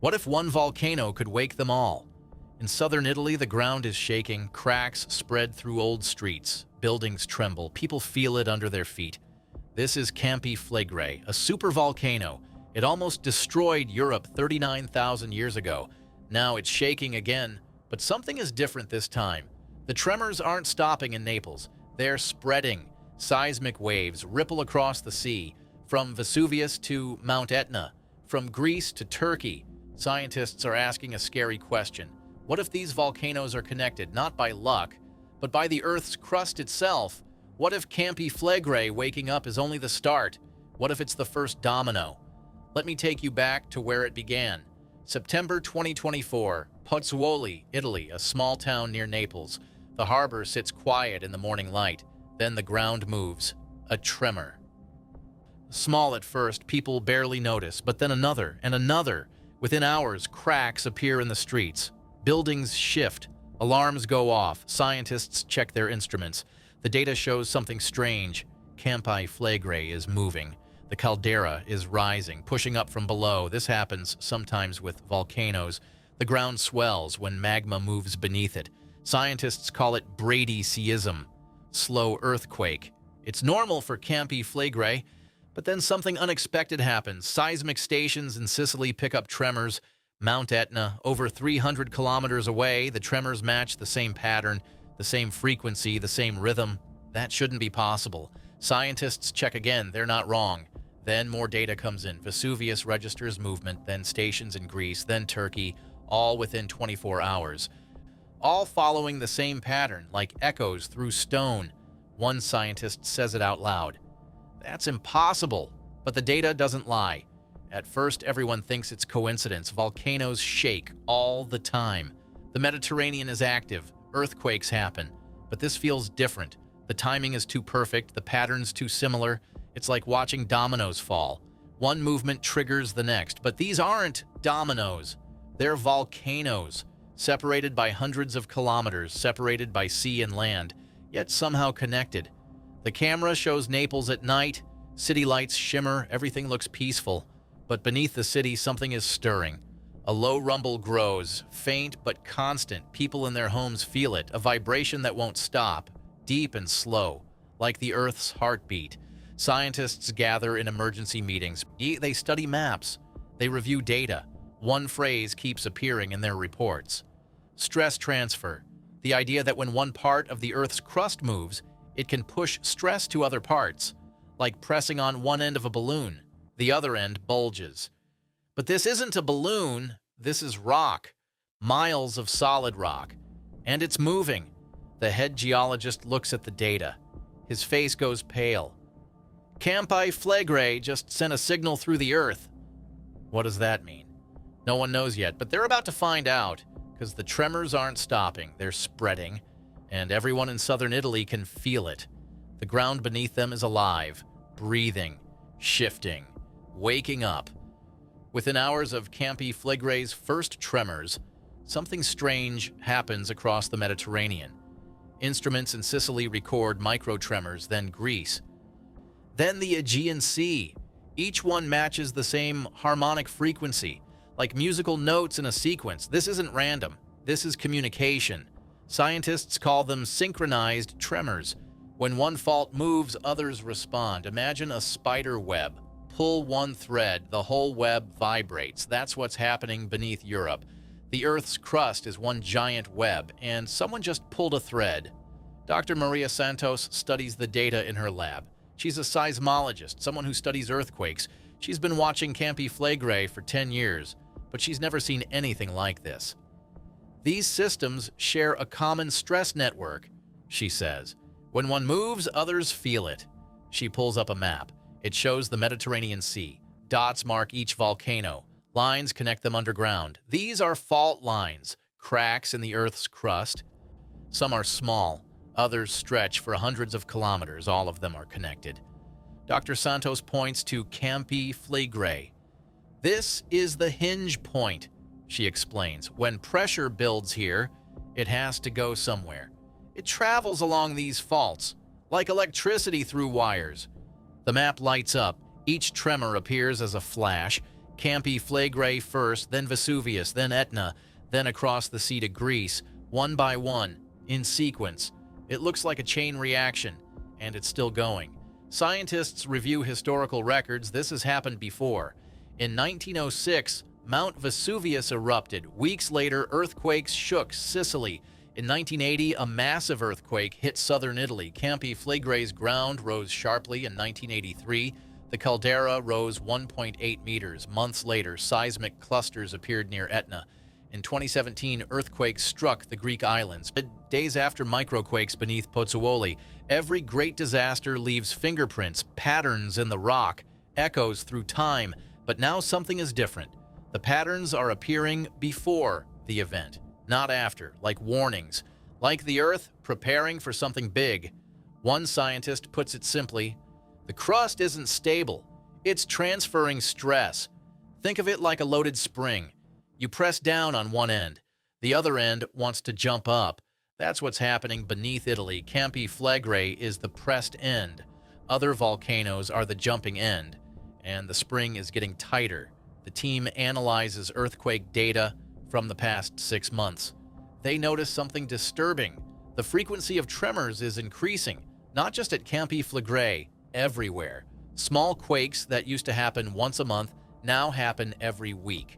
What if one volcano could wake them all? In southern Italy, the ground is shaking, cracks spread through old streets, buildings tremble, people feel it under their feet. This is Campi Flegrei, a supervolcano. It almost destroyed Europe 39,000 years ago. Now it's shaking again, but something is different this time. The tremors aren't stopping in Naples. They're spreading. Seismic waves ripple across the sea, from Vesuvius to Mount Etna, from Greece to Turkey. Scientists are asking a scary question. What if these volcanoes are connected, not by luck, but by the Earth's crust itself? What if Campi Flegrei waking up is only the start? What if it's the first domino? Let me take you back to where it began. September 2024, Pozzuoli, Italy, a small town near Naples. The harbor sits quiet in the morning light. Then the ground moves. A tremor. Small at first, people barely notice, but then another and another. Within hours, cracks appear in the streets. Buildings shift. Alarms go off. Scientists check their instruments. The data shows something strange. Campi Flegrei is moving. The caldera is rising, pushing up from below. This happens sometimes with volcanoes. The ground swells when magma moves beneath it. Scientists call it bradyseism, slow earthquake. It's normal for Campi Flegrei, but then something unexpected happens. Seismic stations in Sicily pick up tremors. Mount Etna, over 300 kilometers away, the tremors match the same pattern, the same frequency, the same rhythm. That shouldn't be possible. Scientists check again. They're not wrong. Then more data comes in. Vesuvius registers movement, then stations in Greece, then Turkey, all within 24 hours. All following the same pattern, like echoes through stone. One scientist says it out loud. That's impossible, but the data doesn't lie. At first, everyone thinks it's coincidence. Volcanoes shake all the time. The Mediterranean is active. Earthquakes happen. But this feels different. The timing is too perfect. The pattern's too similar. It's like watching dominoes fall. One movement triggers the next. But these aren't dominoes. They're volcanoes, separated by hundreds of kilometers, separated by sea and land, yet somehow connected. The camera shows Naples at night. City lights shimmer. Everything looks peaceful. But beneath the city, something is stirring. A low rumble grows, faint but constant. People in their homes feel it, a vibration that won't stop, deep and slow, like the Earth's heartbeat. Scientists gather in emergency meetings. They study maps. They review data. One phrase keeps appearing in their reports. Stress transfer. The idea that when one part of the Earth's crust moves, it can push stress to other parts, like pressing on one end of a balloon. The other end bulges. But this isn't a balloon, this is rock. Miles of solid rock. And it's moving. The head geologist looks at the data. His face goes pale. Campi Flegrei just sent a signal through the Earth. What does that mean? No one knows yet, but they're about to find out, because the tremors aren't stopping, they're spreading, and everyone in southern Italy can feel it. The ground beneath them is alive, breathing, shifting, waking up. Within hours of Campi Flegrei's first tremors, something strange happens across the Mediterranean. Instruments in Sicily record microtremors, then Greece. Then the Aegean Sea. Each one matches the same harmonic frequency, like musical notes in a sequence. This isn't random. This is communication. Scientists call them synchronized tremors. When one fault moves, others respond. Imagine a spider web. Pull one thread, the whole web vibrates. That's what's happening beneath Europe. The Earth's crust is one giant web, and someone just pulled a thread. Dr. Maria Santos studies the data in her lab. She's a seismologist, someone who studies earthquakes. She's been watching Campi Flegrei for 10 years, but she's never seen anything like this. These systems share a common stress network, she says. When one moves, others feel it. She pulls up a map. It shows the Mediterranean Sea. Dots mark each volcano. Lines connect them underground. These are fault lines, cracks in the Earth's crust. Some are small. Others stretch for hundreds of kilometers. All of them are connected. Dr. Santos points to Campi Flegrei. This is the hinge point, she explains. When pressure builds here, it has to go somewhere. It travels along these faults, like electricity through wires. The map lights up. Each tremor appears as a flash. Campi Flegrei first, then Vesuvius, then Etna, then across the sea to Greece, one by one, in sequence. It looks like a chain reaction, and it's still going. Scientists review historical records. This has happened before. In 1906, Mount Vesuvius erupted. Weeks later, earthquakes shook Sicily. In 1980, a massive earthquake hit southern Italy. Campi Flegrei's ground rose sharply in 1983. The caldera rose 1.8 meters. Months later, seismic clusters appeared near Etna. In 2017, earthquakes struck the Greek islands. Days after microquakes beneath Pozzuoli, every great disaster leaves fingerprints, patterns in the rock, echoes through time. But now something is different. The patterns are appearing before the event, not after, like warnings. Like the Earth preparing for something big. One scientist puts it simply, the crust isn't stable. It's transferring stress. Think of it like a loaded spring. You press down on one end. The other end wants to jump up. That's what's happening beneath Italy. Campi Flegrei is the pressed end. Other volcanoes are the jumping end. And the spring is getting tighter. The team analyzes earthquake data from the past 6 months. They notice something disturbing. The frequency of tremors is increasing, not just at Campi Flegrei, everywhere. Small quakes that used to happen once a month now happen every week.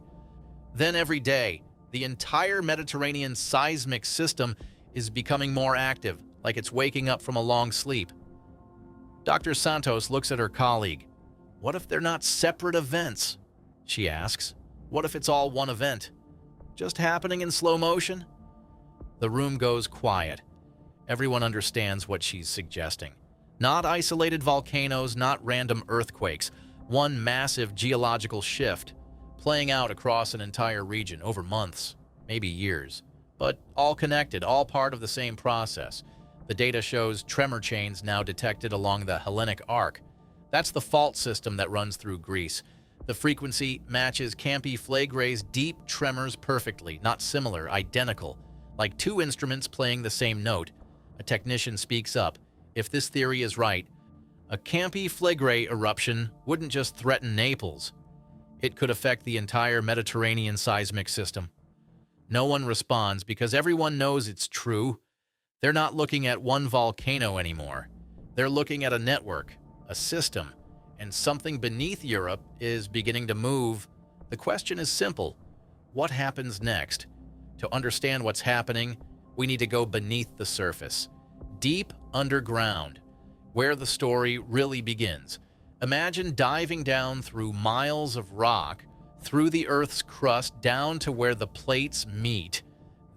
Then every day, the entire Mediterranean seismic system is becoming more active, like it's waking up from a long sleep. Dr. Santos looks at her colleague. What if they're not separate events? She asks. What if it's all one event? Just happening in slow motion? The room goes quiet. Everyone understands what she's suggesting. Not isolated volcanoes, not random earthquakes. One massive geological shift, playing out across an entire region over months, maybe years. But all connected, all part of the same process. The data shows tremor chains now detected along the Hellenic Arc. That's the fault system that runs through Greece. The frequency matches Campi Flegrei's deep tremors perfectly, not similar, identical, like two instruments playing the same note. A technician speaks up. If this theory is right, a Campi Flegrei eruption wouldn't just threaten Naples. It could affect the entire Mediterranean seismic system. No one responds because everyone knows it's true. They're not looking at one volcano anymore. They're looking at a network, a system, and something beneath Europe is beginning to move. The question is simple. What happens next? To understand what's happening, we need to go beneath the surface, deep underground, where the story really begins. Imagine diving down through miles of rock, through the Earth's crust, down to where the plates meet.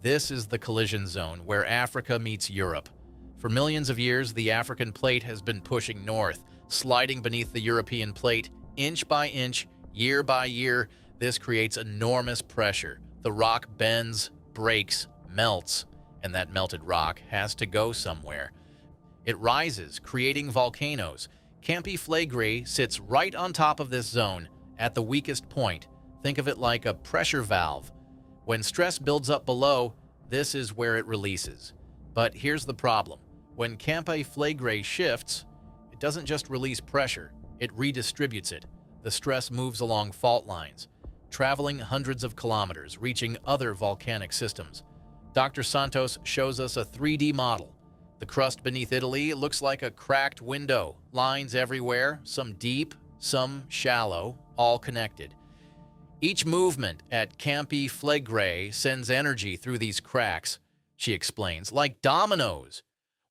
This is the collision zone, where Africa meets Europe. For millions of years, the African plate has been pushing north, sliding beneath the European plate, inch by inch, year by year. This creates enormous pressure. The rock bends, breaks, melts, and that melted rock has to go somewhere. It rises, creating volcanoes. Campi Flegrei sits right on top of this zone, at the weakest point. Think of it like a pressure valve. When stress builds up below, this is where it releases. But here's the problem. When Campi Flegrei shifts, it doesn't just release pressure, it redistributes it. The stress moves along fault lines, traveling hundreds of kilometers, reaching other volcanic systems. Dr. Santos shows us a 3D model. The crust beneath Italy looks like a cracked window, lines everywhere, some deep, some shallow, all connected. Each movement at Campi Flegrei sends energy through these cracks, she explains, like dominoes.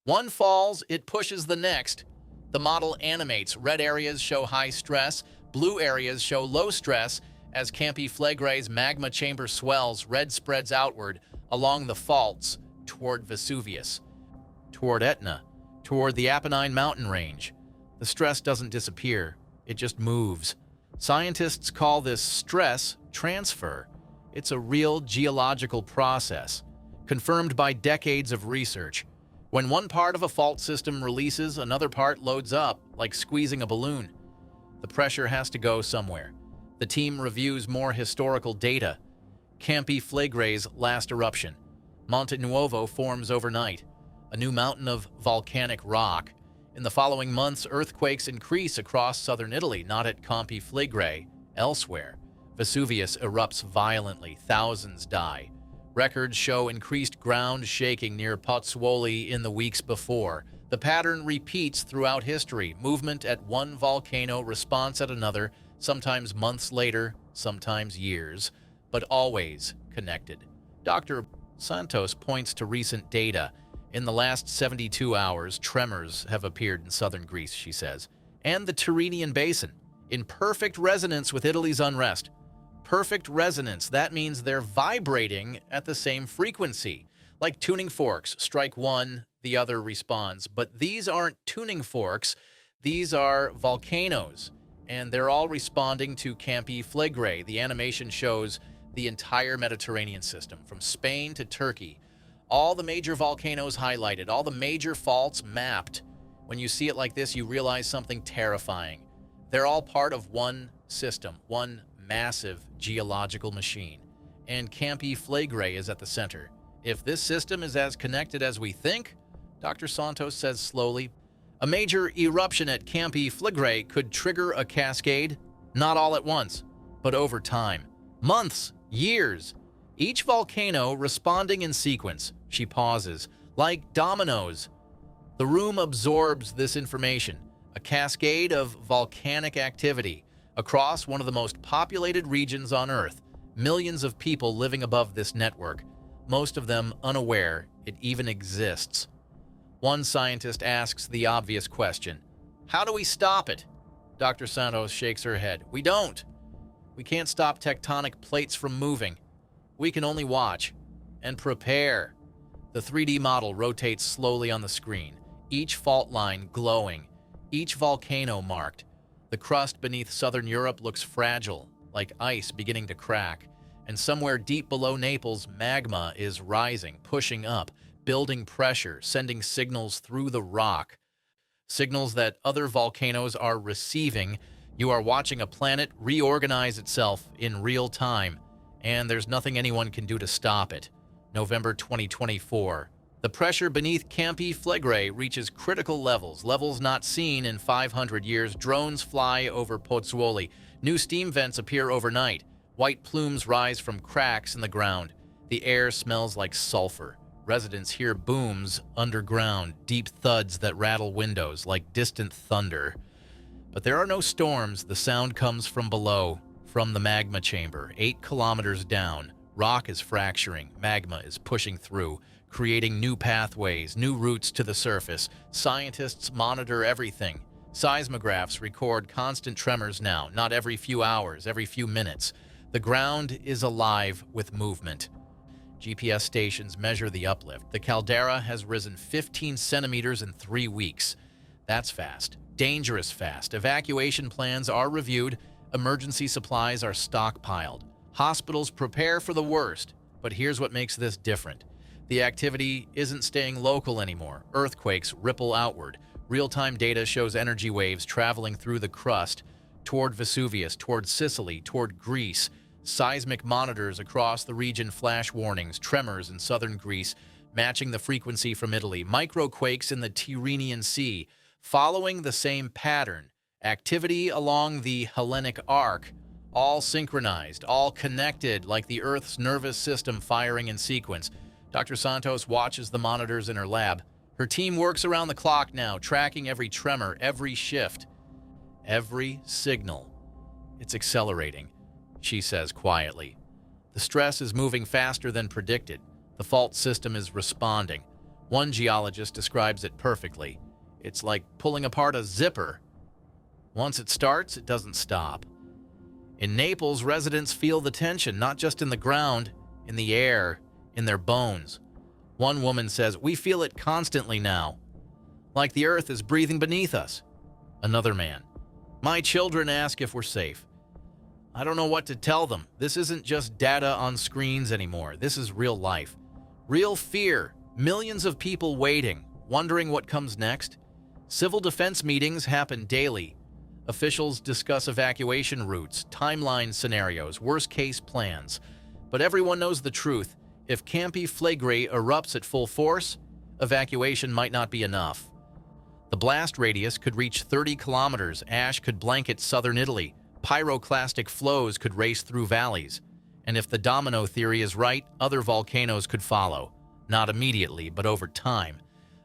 One falls, it pushes the next. The model animates. Red areas show high stress, blue areas show low stress. As Campi Flegrei's magma chamber swells, red spreads outward along the faults toward Vesuvius, toward Etna, toward the Apennine mountain range. The stress doesn't disappear, it just moves. Scientists call this stress transfer. It's a real geological process, confirmed by decades of research. When one part of a fault system releases, another part loads up, like squeezing a balloon. The pressure has to go somewhere. The team reviews more historical data. Campi Flegrei's last eruption. Monte Nuovo forms overnight, a new mountain of volcanic rock. In the following months, earthquakes increase across southern Italy, not at Campi Flegrei, elsewhere. Vesuvius erupts violently. Thousands die. Records show increased ground shaking near Pozzuoli in the weeks before. The pattern repeats throughout history. Movement at one volcano, response at another, sometimes months later, sometimes years, but always connected. Dr. Santos points to recent data. In the last 72 hours, tremors have appeared in southern Greece, she says, and the Tyrrhenian Basin, in perfect resonance with Italy's unrest. Perfect resonance, that means they're vibrating at the same frequency. Like tuning forks, strike one, the other responds. But these aren't tuning forks, these are volcanoes, and they're all responding to Campi Flegrei. The animation shows the entire Mediterranean system, from Spain to Turkey. All the major volcanoes highlighted, all the major faults mapped. When you see it like this, you realize something terrifying. They're all part of one system, one massive geological machine. And Campi Flegrei is at the center. If this system is as connected as we think, Dr. Santos says slowly, a major eruption at Campi Flegrei could trigger a cascade, not all at once, but over time. Months, years, each volcano responding in sequence. She pauses, like dominoes. The room absorbs this information, a cascade of volcanic activity across one of the most populated regions on Earth. Millions of people living above this network, most of them unaware it even exists. One scientist asks the obvious question, how do we stop it? Dr. Santos shakes her head. We don't. We can't stop tectonic plates from moving. We can only watch and prepare. The 3D model rotates slowly on the screen, each fault line glowing, each volcano marked. The crust beneath southern Europe looks fragile, like ice beginning to crack, and somewhere deep below Naples, magma is rising, pushing up, building pressure, sending signals through the rock. Signals that other volcanoes are receiving. You are watching a planet reorganize itself in real time, and there's nothing anyone can do to stop it. November 2024. The pressure beneath Campi Flegrei reaches critical levels not seen in 500 years. Drones fly over Pozzuoli. New steam vents appear overnight. White plumes rise from cracks in the ground. The air smells like sulfur. Residents hear booms underground, deep thuds that rattle windows like distant thunder. But there are no storms. The sound comes from below, from the magma chamber, 8 kilometers down. Rock is fracturing. Magma is pushing through, creating new pathways, new routes to the surface. Scientists monitor everything. Seismographs record constant tremors now, not every few hours, every few minutes. The ground is alive with movement. GPS stations measure the uplift. The caldera has risen 15 centimeters in 3 weeks. That's fast. Dangerous fast. Evacuation plans are reviewed. Emergency supplies are stockpiled. Hospitals prepare for the worst. But here's what makes this different. The activity isn't staying local anymore. Earthquakes ripple outward. Real-time data shows energy waves traveling through the crust, toward Vesuvius, toward Sicily, toward Greece. Seismic monitors across the region flash warnings, tremors in southern Greece, matching the frequency from Italy. Microquakes in the Tyrrhenian Sea, following the same pattern. Activity along the Hellenic Arc, all synchronized, all connected, like the Earth's nervous system firing in sequence. Dr. Santos watches the monitors in her lab. Her team works around the clock now, tracking every tremor, every shift, every signal. It's accelerating, she says quietly. The stress is moving faster than predicted. The fault system is responding. One geologist describes it perfectly. It's like pulling apart a zipper. Once it starts, it doesn't stop. In Naples, residents feel the tension, not just in the ground, in the air, in their bones. One woman says, "We feel it constantly now, like the earth is breathing beneath us." Another man, "My children ask if we're safe. I don't know what to tell them. This isn't just data on screens anymore. This is real life. Real fear. Millions of people waiting, wondering what comes next." Civil defense meetings happen daily. Officials discuss evacuation routes, timeline scenarios, worst-case plans. But everyone knows the truth. If Campi Flegrei erupts at full force, evacuation might not be enough. The blast radius could reach 30 kilometers. Ash could blanket southern Italy. Pyroclastic flows could race through valleys, and if the domino theory is right, other volcanoes could follow. Not immediately, but over time.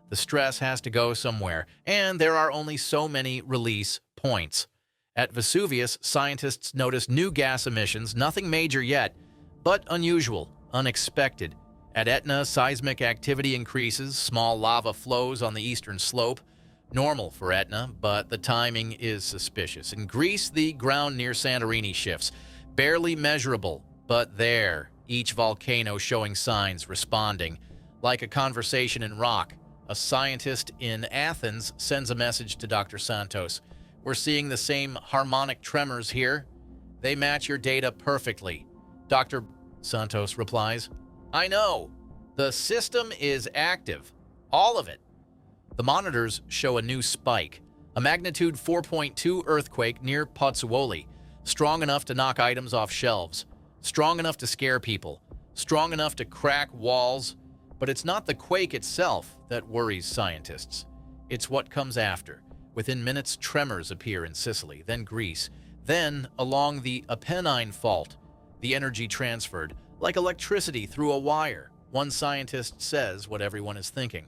The stress has to go somewhere, and there are only so many release points. At Vesuvius, scientists notice new gas emissions, nothing major yet, but unusual, unexpected. At Etna, seismic activity increases, small lava flows on the eastern slope. Normal for Etna, but the timing is suspicious. In Greece, the ground near Santorini shifts. Barely measurable, but there. Each volcano showing signs, responding. Like a conversation in rock, a scientist in Athens sends a message to Dr. Santos. We're seeing the same harmonic tremors here. They match your data perfectly. Dr. Santos replies, I know. The system is active. All of it. The monitors show a new spike. A magnitude 4.2 earthquake near Pozzuoli. Strong enough to knock items off shelves. Strong enough to scare people. Strong enough to crack walls. But it's not the quake itself that worries scientists. It's what comes after. Within minutes, tremors appear in Sicily, then Greece. Then, along the Apennine Fault, the energy transferred, like electricity through a wire. One scientist says what everyone is thinking.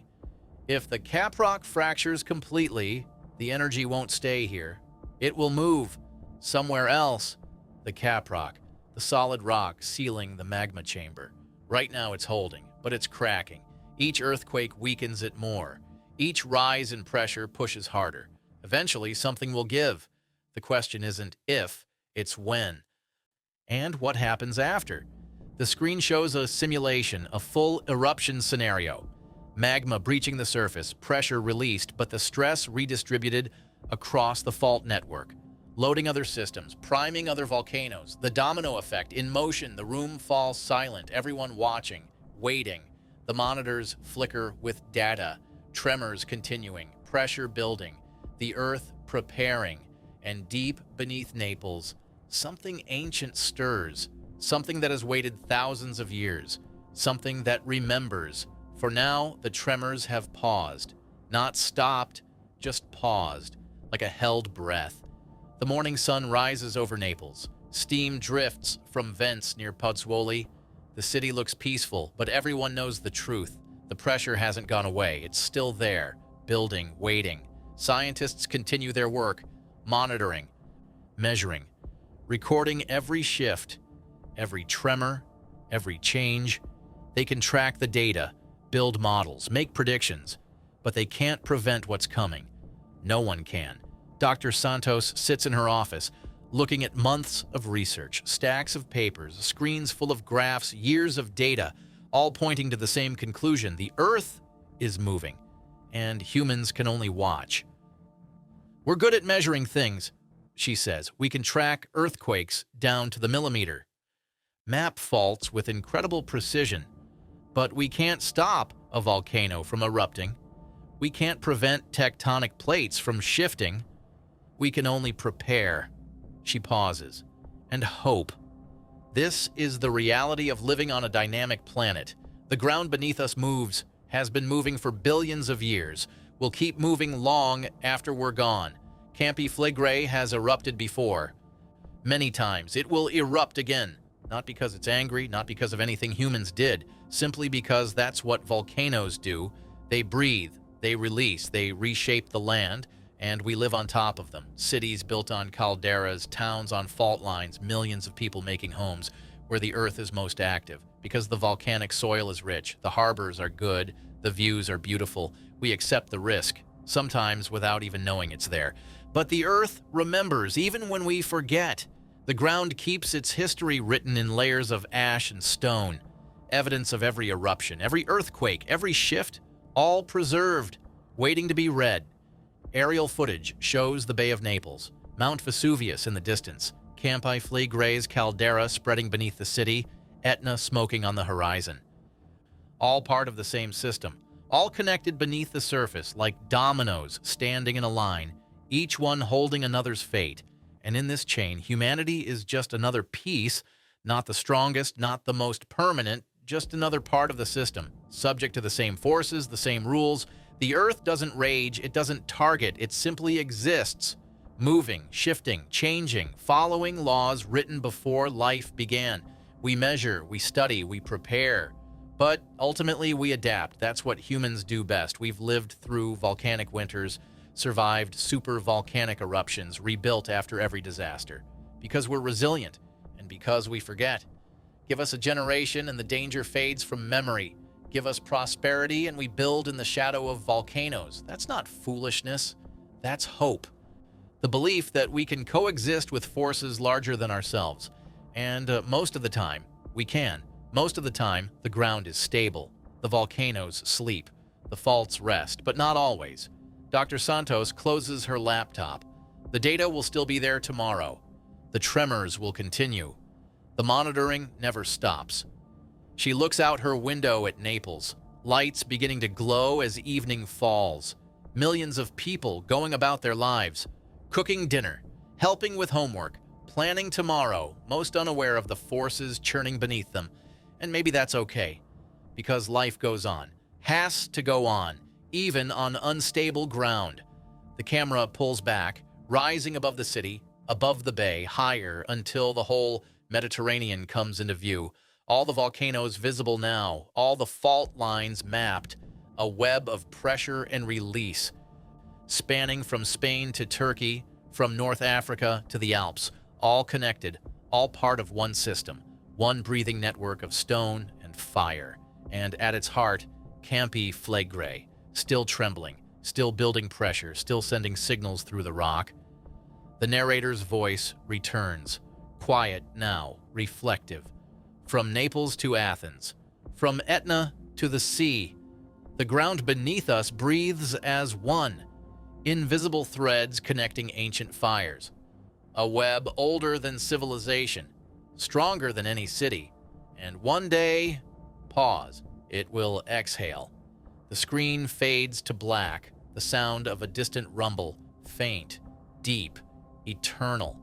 If the Caprock fractures completely, the energy won't stay here. It will move somewhere else. The Caprock, the solid rock sealing the magma chamber. Right now it's holding, but it's cracking. Each earthquake weakens it more. Each rise in pressure pushes harder. Eventually, something will give. The question isn't if, it's when. And what happens after? The screen shows a simulation, a full eruption scenario. Magma breaching the surface, pressure released, but the stress redistributed across the fault network. Loading other systems, priming other volcanoes, the domino effect in motion, the room falls silent, everyone watching, waiting. The monitors flicker with data, tremors continuing, pressure building, the earth preparing, and deep beneath Naples, something ancient stirs, something that has waited thousands of years, something that remembers. For now, the tremors have paused. Not stopped, just paused, like a held breath. The morning sun rises over Naples. Steam drifts from vents near Pozzuoli. The city looks peaceful, but everyone knows the truth. The pressure hasn't gone away. It's still there, building, waiting. Scientists continue their work, monitoring, measuring, recording every shift, every tremor, every change. They can track the data, build models, make predictions, but they can't prevent what's coming. No one can. Dr. Santos sits in her office, looking at months of research, stacks of papers, screens full of graphs, years of data, all pointing to the same conclusion. The Earth is moving, and humans can only watch. We're good at measuring things, she says. We can track earthquakes down to the millimeter, map faults with incredible precision, but we can't stop a volcano from erupting. We can't prevent tectonic plates from shifting. We can only prepare. She pauses. And hope. This is the reality of living on a dynamic planet. The ground beneath us moves, has been moving for billions of years, will keep moving long after we're gone. Campi Flegrei has erupted before. Many times. It will erupt again. Not because it's angry, not because of anything humans did, simply because that's what volcanoes do. They breathe, they release, they reshape the land, and we live on top of them. Cities built on calderas, towns on fault lines, millions of people making homes where the earth is most active. Because the volcanic soil is rich, the harbors are good, the views are beautiful, we accept the risk, sometimes without even knowing it's there. But the earth remembers, even when we forget. The ground keeps its history written in layers of ash and stone. Evidence of every eruption, every earthquake, every shift, all preserved, waiting to be read. Aerial footage shows the Bay of Naples, Mount Vesuvius in the distance, Campi Flegrei's caldera spreading beneath the city, Etna smoking on the horizon. All part of the same system, all connected beneath the surface like dominoes standing in a line, each one holding another's fate. And in this chain, humanity is just another piece, not the strongest, not the most permanent, just another part of the system, subject to the same forces, the same rules. The Earth doesn't rage, it doesn't target, it simply exists, moving, shifting, changing, following laws written before life began. We measure, we study, we prepare, but ultimately we adapt. That's what humans do best. We've lived through volcanic winters, survived supervolcanic eruptions, rebuilt after every disaster. Because we're resilient, and because we forget. Give us a generation and the danger fades from memory. Give us prosperity and we build in the shadow of volcanoes. That's not foolishness, that's hope. The belief that we can coexist with forces larger than ourselves. And most of the time, we can. Most of the time, the ground is stable. The volcanoes sleep. The faults rest, but not always. Dr. Santos closes her laptop. The data will still be there tomorrow. The tremors will continue. The monitoring never stops. She looks out her window at Naples, lights beginning to glow as evening falls. Millions of people going about their lives, cooking dinner, helping with homework, planning tomorrow, most unaware of the forces churning beneath them. And maybe that's okay, because life goes on, has to go on, even on unstable ground. The camera pulls back, rising above the city, above the bay, higher until the whole Mediterranean comes into view. All the volcanoes visible now, all the fault lines mapped, a web of pressure and release, spanning from Spain to Turkey, from North Africa to the Alps, all connected, all part of one system, one breathing network of stone and fire. And at its heart, Campi Flegrei, still trembling, still building pressure, still sending signals through the rock. The narrator's voice returns, quiet now, reflective. From Naples to Athens, from Etna to the sea, the ground beneath us breathes as one, invisible threads connecting ancient fires. A web older than civilization, stronger than any city, and one day, pause, it will exhale. The screen fades to black, the sound of a distant rumble, faint, deep, eternal.